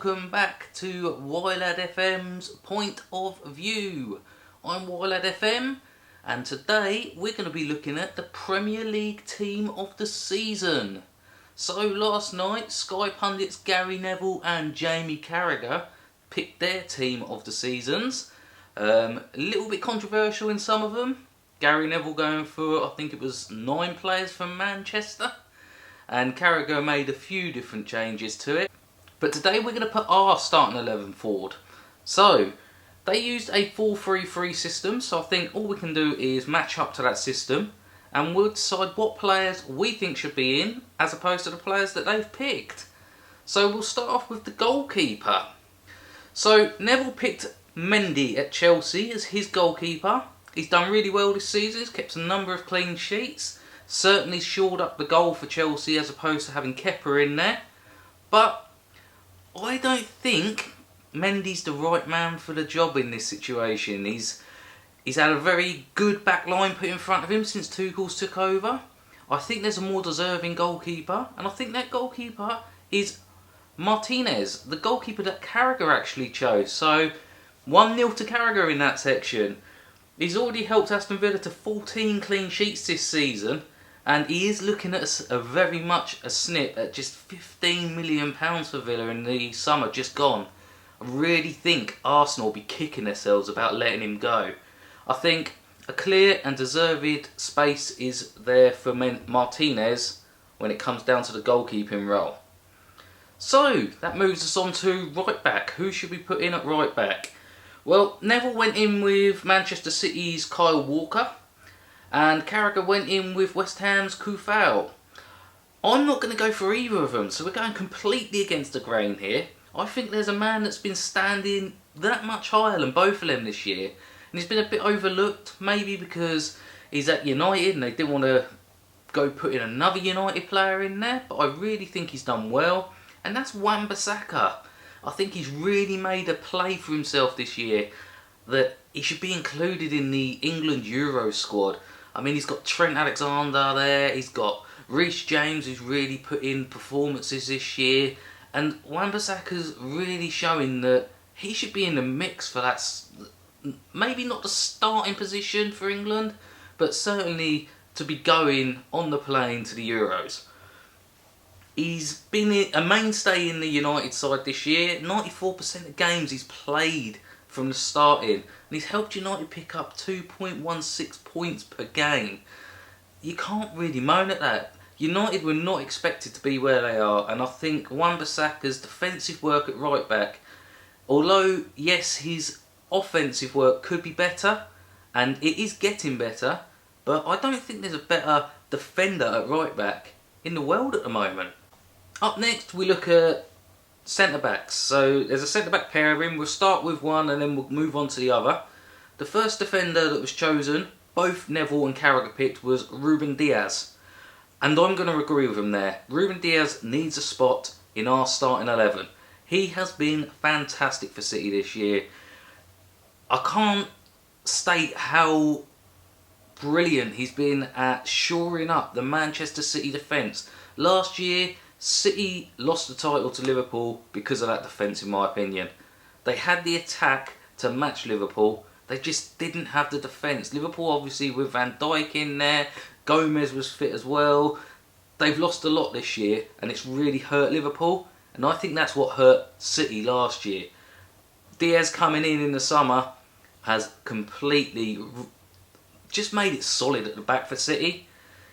welcome back to Wylad FM's Point of View. I'm Wylad FM and today we're going to be looking at the Premier League team of the season. So last night Sky pundits Gary Neville and Jamie Carragher picked their team of the seasons. A little bit controversial in some of them. Gary Neville going for, I think it was 9 players from Manchester. And Carragher made a few different changes to it. But today we're going to put our starting 11 forward. So, they used a 4-3-3 system, so I think all we can do is match up to that system and we'll decide what players we think should be in as opposed to the players that they've picked. So we'll start off with the goalkeeper. So Neville picked Mendy at Chelsea as his goalkeeper. He's done really well this season, he's kept a number of clean sheets. Certainly shored up the goal for Chelsea as opposed to having Kepa in there. But I don't think Mendy's the right man for the job in this situation. He's had a very good back line put in front of him since Tuchel's took over. I think there's a more deserving goalkeeper, and I think that goalkeeper is Martinez, the goalkeeper that Carragher actually chose. So 1-0 to Carragher in that section. He's already helped Aston Villa to 14 clean sheets this season. And he is looking at a very much a snip at just £15 million for Villa in the summer just gone. I really think Arsenal will be kicking themselves about letting him go. I think a clear and deserved space is there for Martinez when it comes down to the goalkeeping role. So that moves us on to right back. Who should we put in at right back? Well, Neville went in with Manchester City's Kyle Walker. And Carragher went in with West Ham's Kufal. I'm not going to go for either of them, so we're going completely against the grain here. I think there's a man that's been standing that much higher than both of them this year. And he's been a bit overlooked, maybe because he's at United and they didn't want to go put in another United player in there. But I really think he's done well. And that's Wan-Bissaka. I think he's really made a play for himself this year that he should be included in the England Euro squad. I mean, he's got Trent Alexander there, he's got Reece James who's really put in performances this year, and Wan-Bissaka's really showing that he should be in the mix for that, maybe not the starting position for England, but certainly to be going on the plane to the Euros. He's been a mainstay in the United side this year. 94% of games he's played from the start in, and he's helped United pick up 2.16 points per game. You can't really moan at that. United were not expected to be where they are, and I think Wan-Bissaka's defensive work at right back, although yes his offensive work could be better, and it is getting better, but I don't think there's a better defender at right back in the world at the moment. Up next we look at centre-backs. So there's a centre-back pairing. We'll start with one and then we'll move on to the other. The first defender that was chosen, both Neville and Carragher picked, was Ruben Diaz. And I'm going to agree with him there. Ruben Diaz needs a spot in our starting 11. He has been fantastic for City this year. I can't state how brilliant he's been at shoring up the Manchester City defence. Last year, City lost the title to Liverpool because of that defence, in my opinion. They had the attack to match Liverpool, they just didn't have the defence. Liverpool obviously with Van Dijk in there, Gomez was fit as well. They've lost a lot this year and it's really hurt Liverpool, and I think that's what hurt City last year. Diaz coming in the summer has completely just made it solid at the back for City.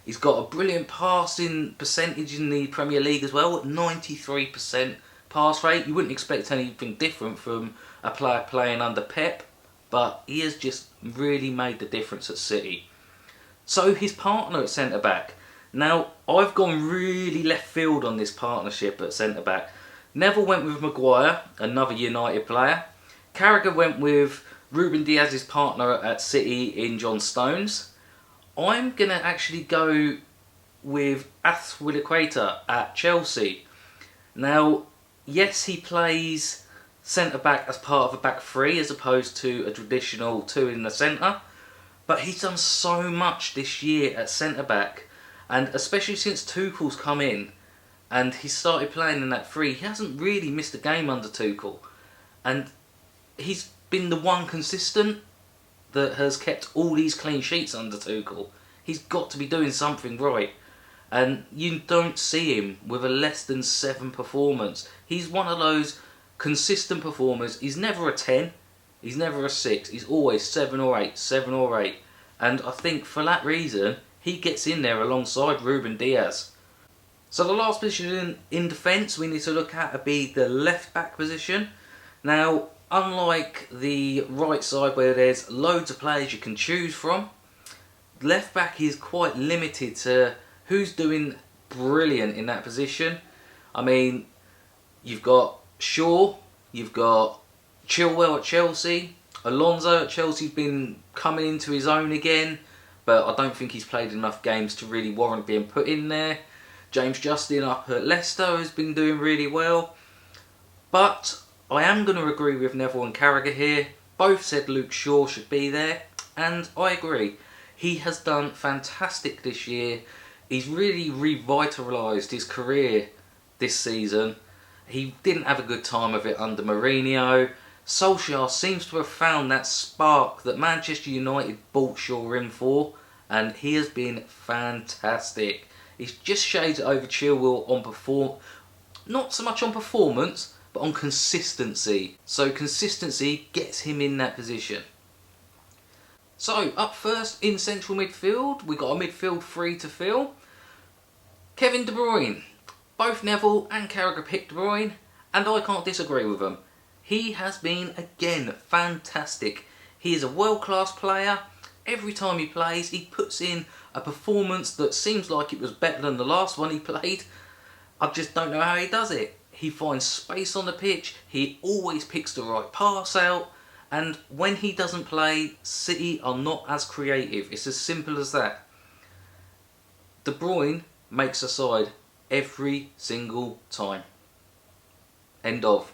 He's got a brilliant passing percentage in the Premier League as well, at 93% pass rate. You wouldn't expect anything different from a player playing under Pep, but he has just really made the difference at City. So his partner at centre-back. Now, I've gone really left field on this partnership at centre-back. Neville went with Maguire, another United player. Carragher went with Ruben Diaz's partner at City in John Stones. I'm going to actually go with Azpilicueta at Chelsea. Now, yes, he plays centre-back as part of a back three as opposed to a traditional two in the centre, but he's done so much this year at centre-back, and especially since Tuchel's come in, and he started playing in that three. He hasn't really missed a game under Tuchel, and he's been the one consistent that has kept all these clean sheets under Tuchel. He's got to be doing something right, and you don't see him with a less than 7 performance. He's one of those consistent performers. He's never a 10, he's never a 6, he's always 7 or 8, 7 or 8. And I think for that reason, he gets in there alongside Ruben Diaz. So the last position in defence we need to look at would be the left back position. Now, unlike the right side where there's loads of players you can choose from, left back is quite limited to who's doing brilliant in that position. I mean, you've got Shaw, you've got Chilwell at Chelsea, Alonso at Chelsea's been coming into his own again, but I don't think he's played enough games to really warrant being put in there. James Justin up at Leicester has been doing really well. But I am going to agree with Neville and Carragher here. Both said Luke Shaw should be there, and I agree. He has done fantastic this year. He's really revitalised his career this season. He didn't have a good time of it under Mourinho. Solskjaer seems to have found that spark that Manchester United bought Shaw in for, and he has been fantastic. He's just shades it over Chilwell on not so much on performance, but on consistency. So consistency gets him in that position. So up first in central midfield, we got a midfield three to fill. Kevin De Bruyne. Both Neville and Carragher picked De Bruyne, and I can't disagree with them. He has been, again, fantastic. He is a world-class player. Every time he plays, he puts in a performance that seems like it was better than the last one he played. I just don't know how he does it. He finds space on the pitch, he always picks the right pass out, and when he doesn't play, City are not as creative. It's as simple as that. De Bruyne makes a side every single time. End of.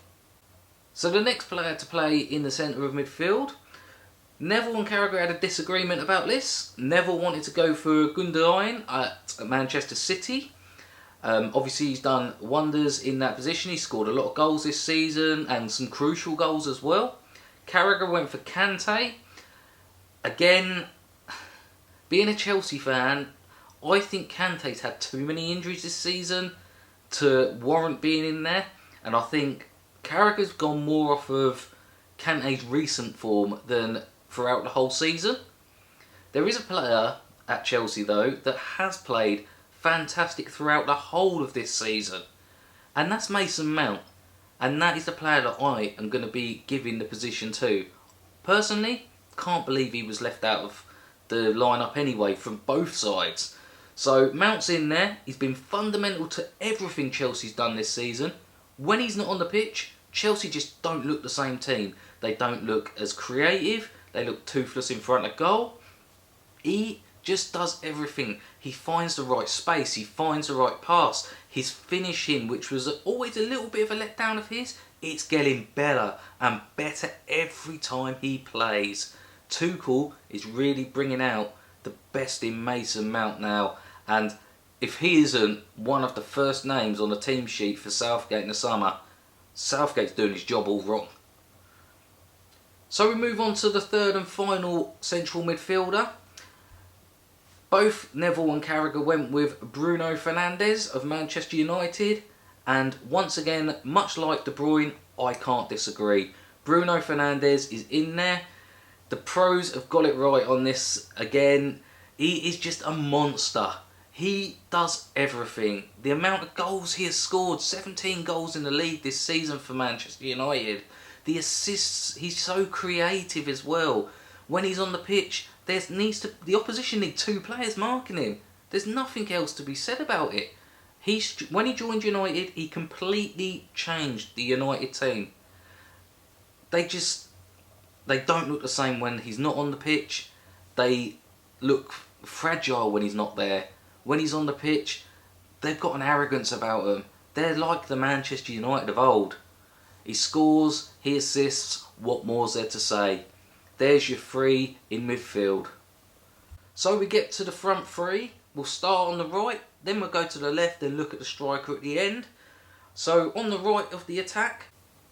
So the next player to play in the centre of midfield, Neville and Carragher had a disagreement about this. Neville wanted to go for Gundogan at Manchester City. Obviously he's done wonders in that position. He scored a lot of goals this season and some crucial goals as well. Carragher went for Kante. Again, being a Chelsea fan, I think Kante's had too many injuries this season to warrant being in there. And I think Carragher's gone more off of Kante's recent form than throughout the whole season. There is a player at Chelsea though that has played fantastic throughout the whole of this season, and that's Mason Mount, and that is the player that I am going to be giving the position to. Personally, can't believe he was left out of the lineup anyway from both sides. So Mount's in there. He's been fundamental to everything Chelsea's done this season. When he's not on the pitch, Chelsea just don't look the same team. They don't look as creative. They look toothless in front of goal. He just does everything. He finds the right space. He finds the right pass. His finishing, which was always a little bit of a letdown of his, it's getting better and better every time he plays. Tuchel is really bringing out the best in Mason Mount now, and if he isn't one of the first names on the team sheet for Southgate in the summer, Southgate's doing his job all wrong. So we move on to the third and final central midfielder. Both Neville and Carragher went with Bruno Fernandes of Manchester United, and once again, much like De Bruyne, I can't disagree. Bruno Fernandes is in there. The pros have got it right on this again. He is just a monster. He does everything. The amount of goals he has scored, 17 goals in the league this season for Manchester United. The assists, he's so creative as well. When he's on the pitch, the opposition need 2 players marking him. There's nothing else to be said about it. When he joined United, he completely changed the United team. They don't look the same when he's not on the pitch. They look fragile when he's not there. When he's on the pitch, they've got an arrogance about them. They're like the Manchester United of old. He scores, he assists, what more's there to say? There's your 3 in midfield. So we get to the front 3. We'll start on the right Then we'll go to the left and look at the striker at the end. So on the right of the attack,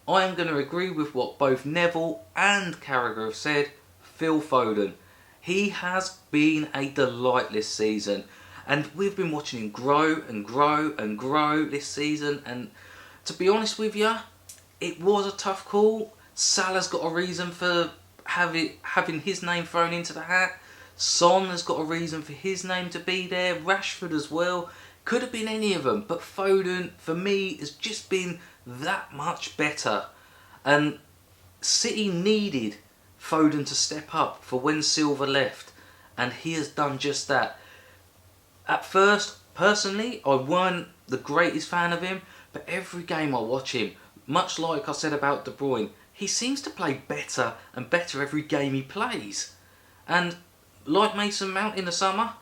I am going to agree with what both Neville and Carragher have said. Phil Foden. He has been a delight this season. And we've been watching him grow and grow and grow this season. And to be honest with you, it was a tough call. Salah's got a reason for having his name thrown into the hat. Son has got a reason for his name to be there. Rashford as well. Could have been any of them. But Foden, for me, has just been that much better. And City needed Foden to step up for when Silva left. And he has done just that. At first, personally, I weren't the greatest fan of him. But every game I watch him, much like I said about De Bruyne, he seems to play better and better every game he plays. And like Mason Mount in the summer,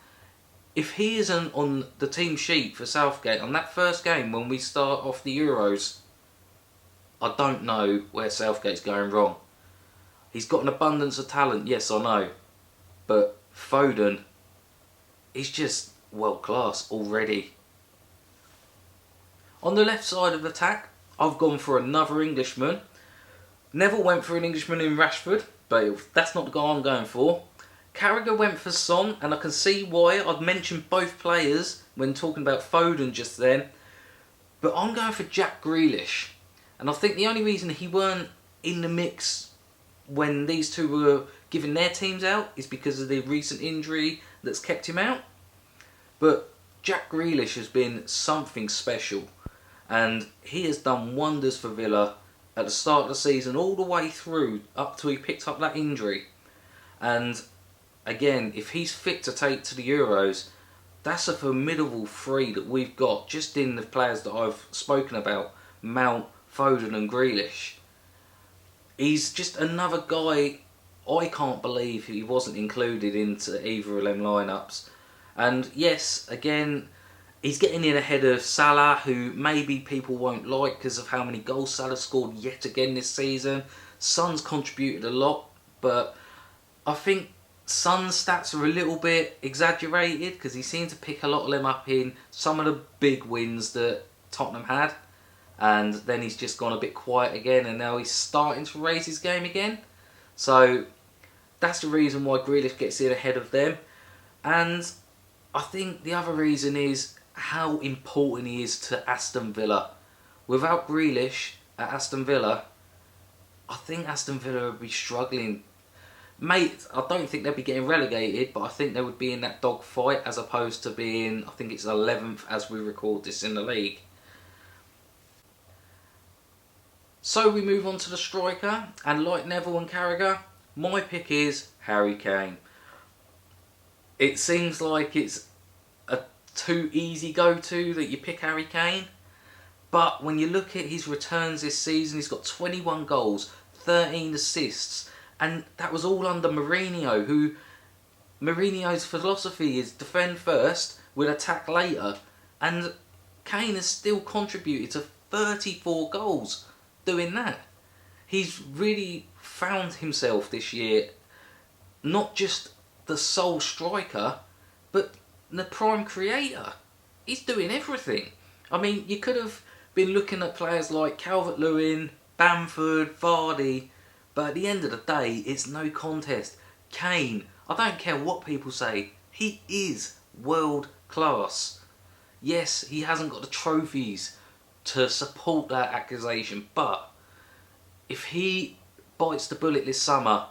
if he isn't on the team sheet for Southgate on that first game when we start off the Euros, I don't know where Southgate's going wrong. He's got an abundance of talent, yes I know. But Foden, he's just world class already. On the left side of the attack, I've gone for another Englishman. Neville went for an Englishman in Rashford, but that's not the guy I'm going for. Carragher went for Son, and I can see why. I'd mentioned both players when talking about Foden just then. But I'm going for Jack Grealish. And I think the only reason he weren't in the mix when these two were giving their teams out is because of the recent injury that's kept him out. But Jack Grealish has been something special. And he has done wonders for Villa at the start of the season all the way through up till he picked up that injury. And again, if he's fit to take to the Euros, that's a formidable three that we've got just in the players that I've spoken about. Mount, Foden and Grealish. He's just another guy I can't believe he wasn't included into either of them lineups. And yes, again, he's getting in ahead of Salah, who maybe people won't like because of how many goals Salah scored yet again this season. Son's contributed a lot, but I think Son's stats are a little bit exaggerated because he seemed to pick a lot of them up in some of the big wins that Tottenham had. And then he's just gone a bit quiet again, and now he's starting to raise his game again. So that's the reason why Grealish gets in ahead of them. And I think the other reason is how important he is to Aston Villa. Without Grealish at Aston Villa, I think Aston Villa would be struggling. Mate, I don't think they'd be getting relegated, but I think they would be in that dog fight as opposed to being, I think it's 11th as we record this in the league. So we move on to the striker, and like Neville and Carragher, my pick is Harry Kane. It seems like it's a too easy go-to that you pick Harry Kane, but when you look at his returns this season, he's got 21 goals, 13 assists, and that was all under Mourinho, who Mourinho's philosophy is defend first, we'll attack later, and Kane has still contributed to 34 goals doing that. He's really found himself this year, not just the sole striker, but the prime creator. He's doing everything. I mean, you could have been looking at players like Calvert-Lewin, Bamford, Vardy, but at the end of the day, it's no contest. Kane, I don't care what people say, he is world class. Yes, he hasn't got the trophies to support that accusation, but if he bites the bullet this summer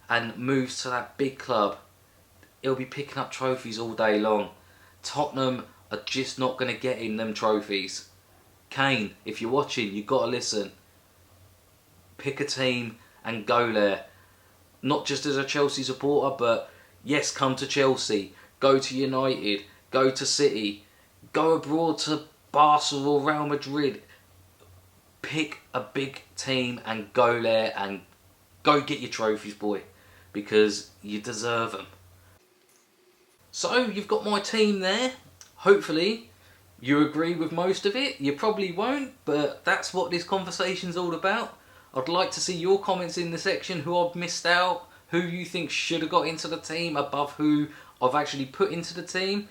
and moves to that big club, he'll be picking up trophies all day long. Tottenham are just not going to get him them trophies. Kane, if you're watching, you've got to listen. Pick a team and go there. Not just as a Chelsea supporter, but yes, come to Chelsea, go to United, go to City, go abroad to Barca or Real Madrid. Pick a big team and go there and go get your trophies, boy, because you deserve them. So you've got my team there. Hopefully you agree with most of it. You probably won't, but that's what this conversation's all about. I'd like to see your comments in the section, who I've missed out, who you think should have got into the team above who I've actually put into the team.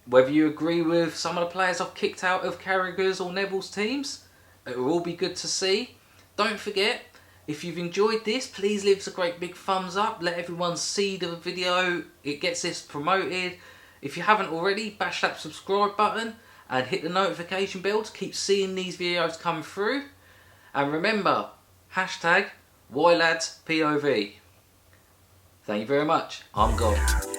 Whether you agree with some of the players I've kicked out of Carragher's or Neville's teams, it will all be good to see. Don't forget, if you've enjoyed this, please leave us a great big thumbs up. Let everyone see the video. It gets this promoted. If you haven't already, bash that subscribe button and hit the notification bell to keep seeing these videos come through. And remember, hashtag YLadsPOV. Thank you very much. I'm gone.